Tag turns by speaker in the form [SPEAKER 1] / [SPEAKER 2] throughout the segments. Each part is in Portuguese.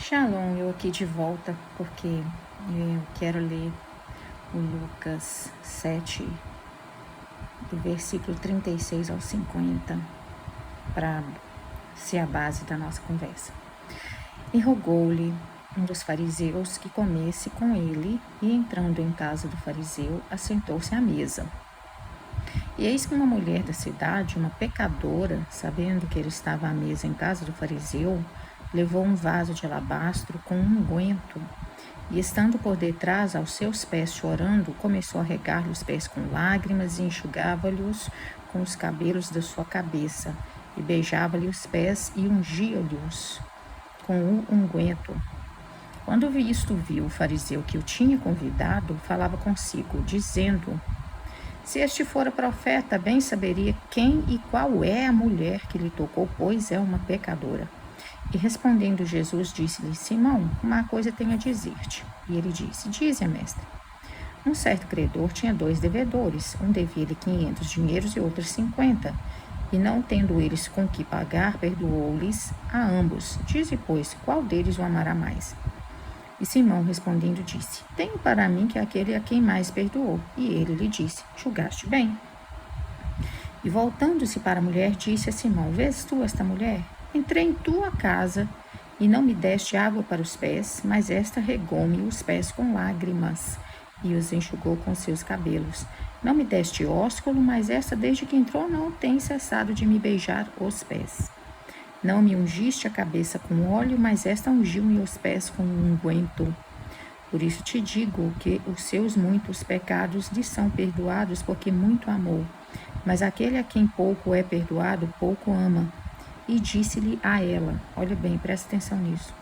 [SPEAKER 1] Shalom, eu aqui de volta porque eu quero ler o Lucas 7, do versículo 36 ao 50, para ser a base da nossa conversa. E rogou-lhe um dos fariseus que comesse com ele, e entrando em casa do fariseu, assentou-se à mesa. E eis que uma mulher da cidade, uma pecadora, sabendo que ele estava à mesa em casa do fariseu, levou um vaso de alabastro com um unguento, e estando por detrás aos seus pés chorando, começou a regar-lhe os pés com lágrimas e enxugava-lhes com os cabelos da sua cabeça, e beijava-lhe os pés e ungia-lhes com o unguento. Quando isto viu o fariseu que o tinha convidado, falava consigo, dizendo: se este fora profeta, bem saberia quem e qual é a mulher que lhe tocou, pois é uma pecadora. E respondendo Jesus, disse-lhe: Simão, uma coisa tenho a dizer-te. E ele disse: dize, mestre. Um certo credor tinha 2 devedores, um devia-lhe 500 dinheiros e outro 50. E não tendo eles com que pagar, perdoou-lhes a ambos. Dize, pois, qual deles o amará mais? E Simão, respondendo, disse: tenho para mim que aquele a quem mais perdoou. E ele lhe disse: julgaste bem. E voltando-se para a mulher, disse a Simão: vês tu esta mulher? Entrei em tua casa e não me deste água para os pés, mas esta regou-me os pés com lágrimas e os enxugou com seus cabelos. Não me deste ósculo, mas esta desde que entrou não tem cessado de me beijar os pés. Não me ungiste a cabeça com óleo, mas esta ungiu-me os pés com um unguento. Por isso te digo que os seus muitos pecados lhe são perdoados, porque muito amou. Mas aquele a quem pouco é perdoado, pouco ama. E disse-lhe a ela: olha bem, presta atenção nisso.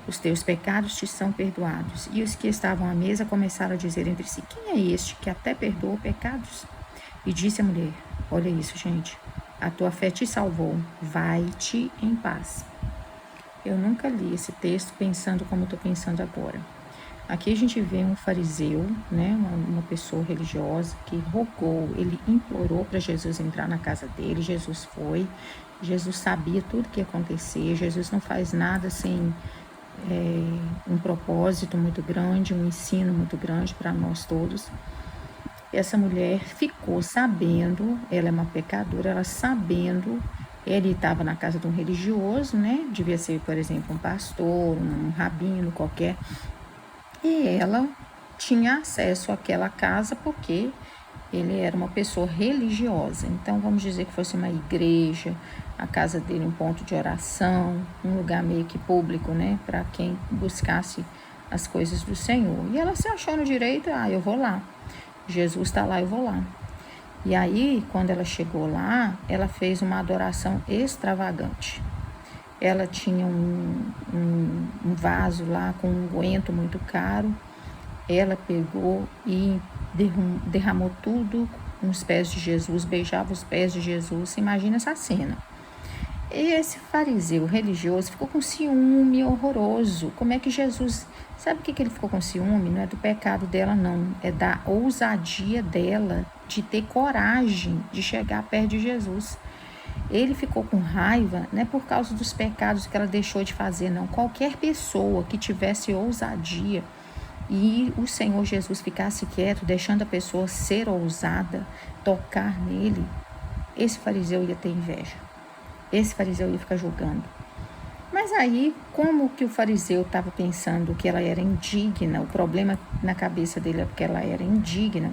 [SPEAKER 1] Os teus pecados te são perdoados. E os que estavam à mesa começaram a dizer entre si: quem é este que até perdoa pecados? E disse a mulher: olha isso, gente. A tua fé te salvou. Vai-te em paz. Eu nunca li esse texto pensando como estou pensando agora. Aqui a gente vê um fariseu, né, uma pessoa religiosa que rogou, ele implorou para Jesus entrar na casa dele. Jesus foi. Jesus sabia tudo que ia acontecer. Jesus não faz nada sem um propósito muito grande, um ensino muito grande para nós todos. Essa mulher ficou sabendo, ela é uma pecadora, ela sabendo, ele estava na casa de um religioso, né? Devia ser, por exemplo, um pastor, um rabino qualquer. E ela tinha acesso àquela casa porque ele era uma pessoa religiosa. Então, vamos dizer que fosse uma igreja, a casa dele um ponto de oração, um lugar meio que público, né? Para quem buscasse as coisas do Senhor. E ela se achou no direito: eu vou lá. Jesus está lá, eu vou lá. E aí, quando ela chegou lá, ela fez uma adoração extravagante. Ela tinha um vaso lá com um unguento muito caro. Ela pegou e derramou tudo nos pés de Jesus, beijava os pés de Jesus. Você imagina essa cena. E esse fariseu religioso ficou com ciúme horroroso. Como é que Jesus... Sabe o que ele ficou com ciúme? Não é do pecado dela, não. É da ousadia dela de ter coragem de chegar perto de Jesus. Ele ficou com raiva, não é por causa dos pecados que ela deixou de fazer, não. Qualquer pessoa que tivesse ousadia e o Senhor Jesus ficasse quieto, deixando a pessoa ser ousada, tocar nele, esse fariseu ia ter inveja. Esse fariseu ia ficar julgando. Mas aí, como que o fariseu estava pensando que ela era indigna, o problema na cabeça dele é porque ela era indigna,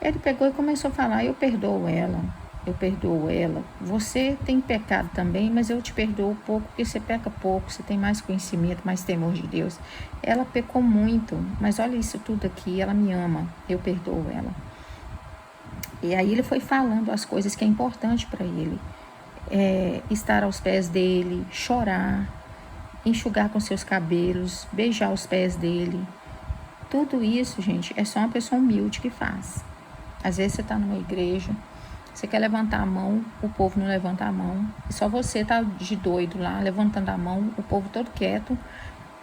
[SPEAKER 1] ele pegou e começou a falar: eu perdoo ela, você tem pecado também, mas eu te perdoo pouco, porque você peca pouco, você tem mais conhecimento, mais temor de Deus. Ela pecou muito, mas olha isso tudo aqui, ela me ama, eu perdoo ela. E aí ele foi falando as coisas que é importante para ele. Estar aos pés dele, chorar, enxugar com seus cabelos, beijar os pés dele. Tudo isso, gente, é só uma pessoa humilde que faz. Às vezes você está numa igreja, você quer levantar a mão, o povo não levanta a mão. E só você está de doido lá, levantando a mão, o povo todo quieto,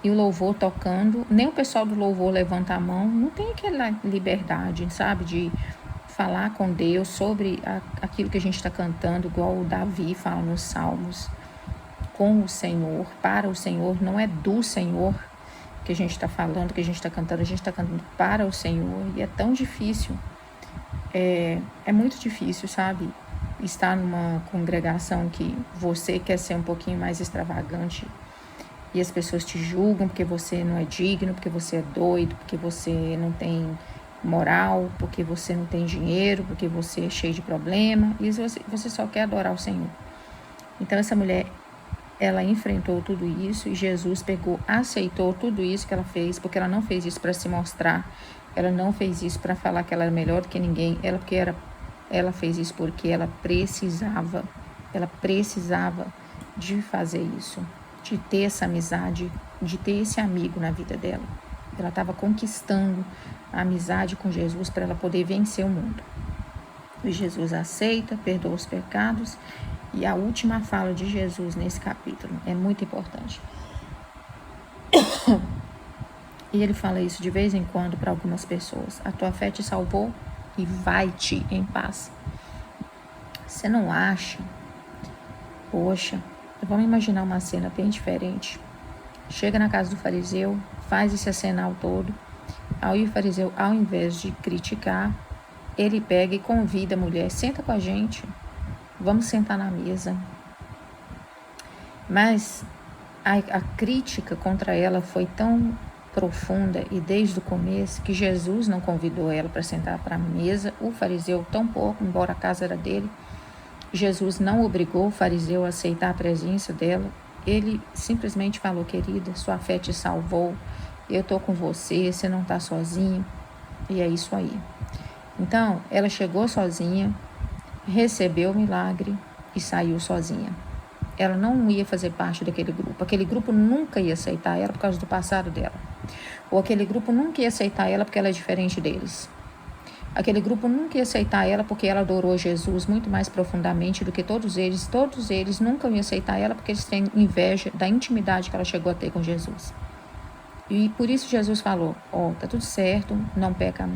[SPEAKER 1] e o louvor tocando. Nem o pessoal do louvor levanta a mão. Não tem aquela liberdade, sabe, de falar com Deus sobre aquilo que a gente está cantando, igual o Davi fala nos Salmos. com o Senhor, para o Senhor, não é do Senhor que a gente está falando, que a gente está cantando, a gente está cantando para o Senhor, e é tão difícil, é muito difícil, sabe? Estar numa congregação que você quer ser um pouquinho mais extravagante e as pessoas te julgam porque você não é digno, porque você é doido, porque você não tem moral, porque você não tem dinheiro, porque você é cheio de problema, e você só quer adorar o Senhor. Então essa mulher, ela enfrentou tudo isso e Jesus aceitou tudo isso que ela fez, porque ela não fez isso para se mostrar, ela não fez isso para falar que ela era melhor do que ninguém, ela fez isso porque ela precisava de fazer isso, de ter essa amizade, de ter esse amigo na vida dela. Ela estava conquistando a amizade com Jesus para ela poder vencer o mundo. E Jesus aceita, perdoa os pecados. E a última fala de Jesus nesse capítulo é muito importante. E ele fala isso de vez em quando para algumas pessoas. A tua fé te salvou e vai-te em paz. Você não acha? Poxa, vamos imaginar uma cena bem diferente. Chega na casa do fariseu, faz esse acenal todo. Aí o fariseu, ao invés de criticar, ele pega e convida a mulher, senta com a gente, vamos sentar na mesa. Mas a crítica contra ela foi tão profunda e desde o começo que Jesus não convidou ela para sentar para a mesa, o fariseu tão pouco, embora a casa era dele. Jesus não obrigou o fariseu a aceitar a presença dela. Ele simplesmente falou: querida, sua fé te salvou, eu estou com você, você não está sozinha. E é isso aí. Então, ela chegou sozinha, recebeu o milagre e saiu sozinha. Ela não ia fazer parte daquele grupo. Aquele grupo nunca ia aceitar ela por causa do passado dela. Ou aquele grupo nunca ia aceitar ela porque ela é diferente deles. Aquele grupo nunca ia aceitar ela porque ela adorou Jesus muito mais profundamente do que todos eles. Todos eles nunca iam aceitar ela porque eles têm inveja da intimidade que ela chegou a ter com Jesus. E por isso Jesus falou: tá tudo certo, não peca,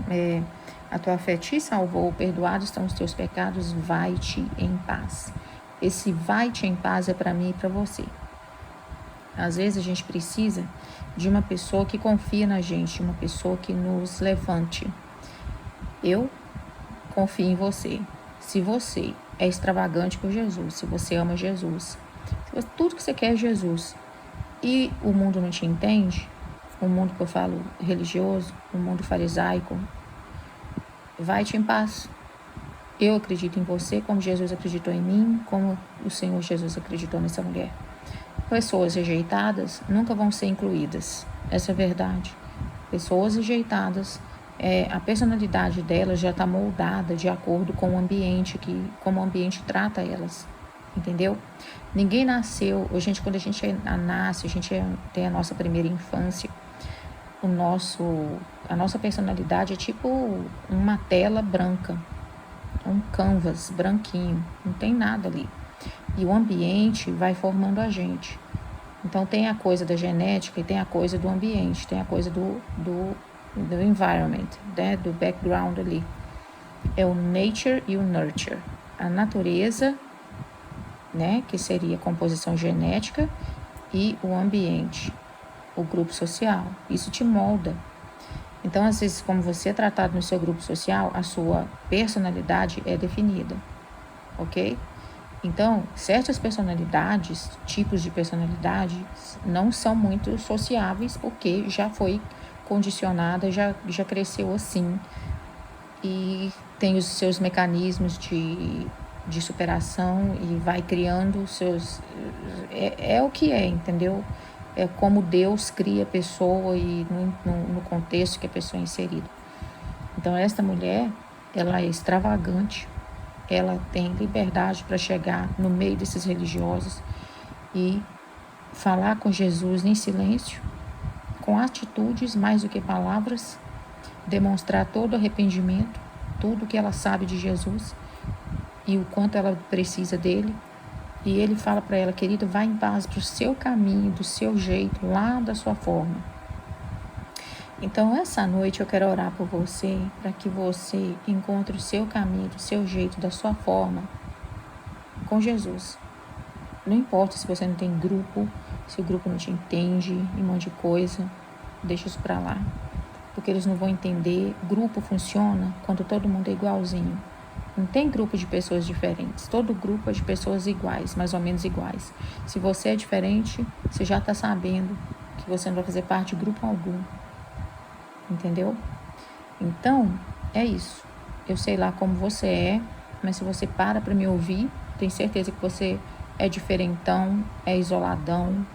[SPEAKER 1] a tua fé te salvou, perdoados estão os teus pecados, vai-te em paz. Esse vai-te em paz é para mim e para você. Às vezes a gente precisa de uma pessoa que confia na gente, uma pessoa que nos levante. Eu confio em você. Se você é extravagante por Jesus, se você ama Jesus, tudo que você quer é Jesus, e o mundo não te entende, o mundo que eu falo religioso, o mundo farisaico, vai-te em paz. Eu acredito em você como Jesus acreditou em mim, como o Senhor Jesus acreditou nessa mulher. Pessoas rejeitadas nunca vão ser incluídas. Essa é a verdade. Pessoas rejeitadas, a personalidade delas já está moldada de acordo com o ambiente, como o ambiente trata elas. Entendeu? Ninguém nasceu, quando a gente nasce, a gente tem a nossa primeira infância, a nossa personalidade é tipo uma tela branca, um canvas branquinho, não tem nada ali. E o ambiente vai formando a gente. Então tem a coisa da genética e tem a coisa do ambiente, tem a coisa do environment, né? Do background ali. É o nature e o nurture. A natureza, né? Que seria a composição genética, e o ambiente, o grupo social. Isso te molda. Então, às vezes, como você é tratado no seu grupo social, a sua personalidade é definida, ok? Então, certas personalidades, tipos de personalidade, não são muito sociáveis porque já foi condicionada, já cresceu assim e tem os seus mecanismos de superação e vai criando seus... É o que é, entendeu? É como Deus cria a pessoa e no contexto que a pessoa é inserida. Então, esta mulher, ela é extravagante, ela tem liberdade para chegar no meio desses religiosos e falar com Jesus em silêncio, com atitudes mais do que palavras, demonstrar todo arrependimento, tudo que ela sabe de Jesus e o quanto ela precisa dele. E ele fala para ela: querida, vá em paz para o seu caminho, do seu jeito, lá da sua forma. Então, essa noite eu quero orar por você, para que você encontre o seu caminho, do seu jeito, da sua forma, com Jesus. Não importa se você não tem grupo, se o grupo não te entende, e um monte de coisa, deixa isso pra lá. Porque eles não vão entender. Grupo funciona quando todo mundo é igualzinho. Não tem grupo de pessoas diferentes. Todo grupo é de pessoas iguais, mais ou menos iguais. Se você é diferente, você já está sabendo que você não vai fazer parte de grupo algum. Entendeu? Então, é isso. Eu sei lá como você é, mas se você para me ouvir, tenho certeza que você é diferentão, é isoladão,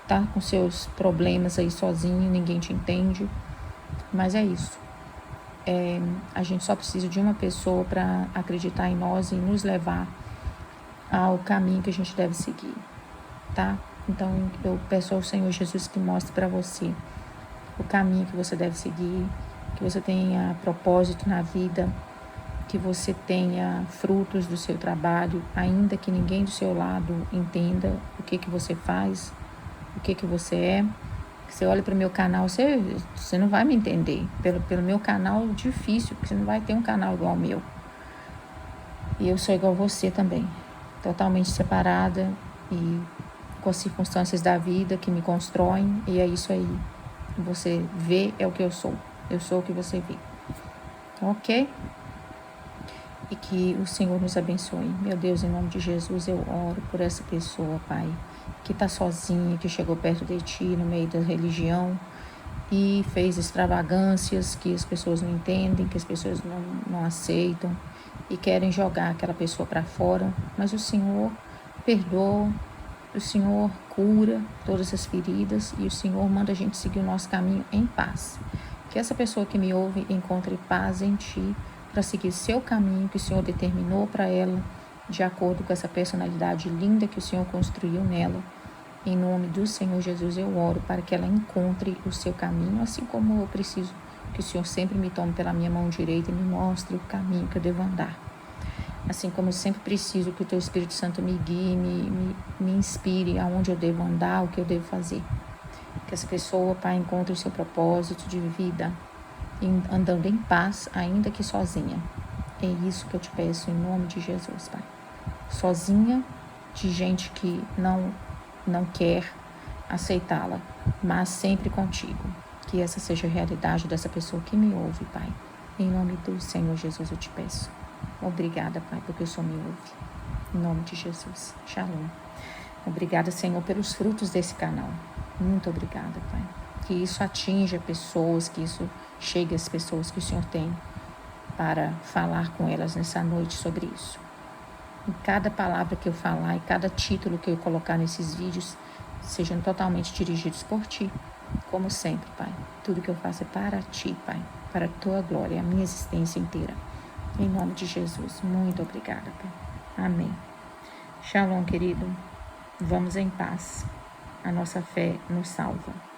[SPEAKER 1] tá com seus problemas aí sozinho, ninguém te entende. Mas é isso. A gente só precisa de uma pessoa para acreditar em nós e nos levar ao caminho que a gente deve seguir, tá? Então, eu peço ao Senhor Jesus que mostre para você o caminho que você deve seguir, que você tenha propósito na vida, que você tenha frutos do seu trabalho, ainda que ninguém do seu lado entenda o que você faz, o que você é. Você olha para o meu canal, você não vai me entender. Pelo meu canal, difícil, porque você não vai ter um canal igual ao meu. E eu sou igual a você também, totalmente separada e com as circunstâncias da vida que me constroem, e é isso aí. Você vê é o que eu sou o que você vê, ok? E que o Senhor nos abençoe. Meu Deus, em nome de Jesus, eu oro por essa pessoa, Pai, que está sozinha, que chegou perto de Ti no meio da religião e fez extravagâncias que as pessoas não entendem, que as pessoas não aceitam e querem jogar aquela pessoa para fora. Mas o Senhor perdoa, o Senhor cura todas as feridas e o Senhor manda a gente seguir o nosso caminho em paz. Que essa pessoa que me ouve encontre paz em Ti, para seguir seu caminho que o Senhor determinou para ela, de acordo com essa personalidade linda que o Senhor construiu nela. Em nome do Senhor Jesus, eu oro para que ela encontre o seu caminho, assim como eu preciso que o Senhor sempre me tome pela minha mão direita e me mostre o caminho que eu devo andar. Assim como eu sempre preciso que o Teu Espírito Santo me guie, me inspire aonde eu devo andar, o que eu devo fazer. Que essa pessoa, Pai, encontre o seu propósito de vida, andando em paz, ainda que sozinha. É isso que eu te peço em nome de Jesus, Pai. Sozinha, de gente que não quer aceitá-la, mas sempre contigo. Que essa seja a realidade dessa pessoa que me ouve, Pai. Em nome do Senhor Jesus eu te peço. Obrigada, Pai, porque o Senhor me ouve. Em nome de Jesus. Shalom. Obrigada, Senhor, pelos frutos desse canal. Muito obrigada, Pai. Que isso atinja pessoas, que isso chegue às pessoas que o Senhor tem para falar com elas nessa noite sobre isso. E cada palavra que eu falar e cada título que eu colocar nesses vídeos sejam totalmente dirigidos por Ti, como sempre, Pai. Tudo que eu faço é para Ti, Pai, para a Tua glória, a minha existência inteira. Em nome de Jesus, muito obrigada, Pai. Amém. Shalom, querido. Vamos em paz. A nossa fé nos salva.